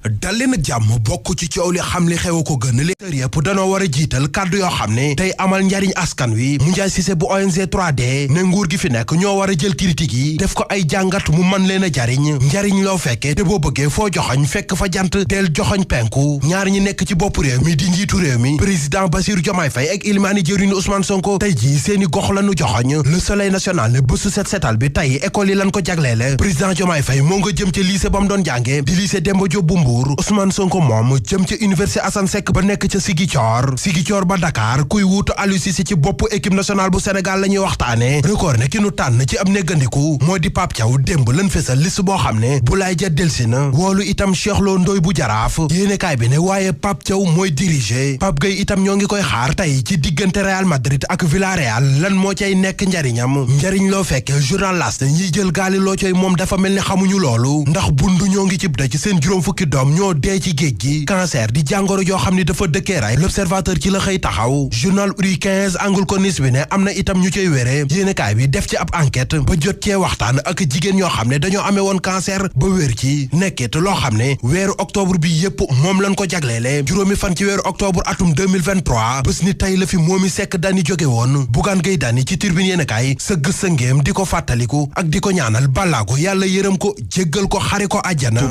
dalli nag jàmm bokk ci coow li xam li xew ko gën lecteur yëpp danoo war a jiital kàddu yoo xam ne tey amal njariñ askan wi Moundiaye Cissé bu ONG 3D ne nguur gi fi nekk ñoo war a jël critique yi def ko ay jàngat mu mën leen a njariñ loo fekkee te boo bëggee foo joxoñ fekk fa jant del joxoñ penku ñaar ñi nekk ci bopp réew mi di njiitu réew mi président Bassirou Diomaye Faye ak Ilimani jëwriñu Ousmane Sonko tey jii seeni gox lañu joxoñ Le Soleil national ne bésu set setal bi tey école yi lañ ko jagleele président Diomaye Faye moo nga jëm ca lycée ba mu doon jànge di lycée Demba Diop bu Mbour Ousmane Sonko moom jëm ca université Assane Seck ba nekk ca Ziguinchor ba Dakar kuy wuutu Aliou Cissé ci bopp équipe nationale bu Sénégal la ñuy waxtaane record ne ki nu tànn ci ab néggandiku moo di Pape Thiaw démb lan fesal liste boo xam ne Boulaye Dia delsi na woolu itam Cheikh Lo Ndoye bu Jaraaf yéenekaay bi ne waaye Pape Thiaw mooy diriger Pape Gueye itam ñoo ngi koy xaar tey ci diggante Real Madrid ak Villarreal lan moo cay nekk njariñ loo fekk journal L'As ñiy jël gaali loo coy moom dafa mel ni xamuñu loolu ndax bundu ñoo ngi cib dëj seen juróom fukki doom ñoo dee ci géej gi cancer di jàngoro joo xam ni dafa dëkkee ray L'Observateur ci la xëy taxaw journal Uri 15 angul ko nis bi ne am na itam ñu cay wéree yéenekaay bi def ci ab enquête ba jot cee waxtaan ak jigéen ñoo xam ne dañoo amee woon cancer ba wér ci nekkit loo xam ne weeru octobre bi yépp moom lañ ko jagleele juróomi fan ci weeru octobre atum 2023 bés ni tey la fi Momy Seck Dany jóge woon Bougane Gueye Dany ci Tribune yéenekaay sëgg sëngeem di ko fàttaliku ak di ko ñaanal balaago yàlla yërëm ko jéggal ko xare ko àjjana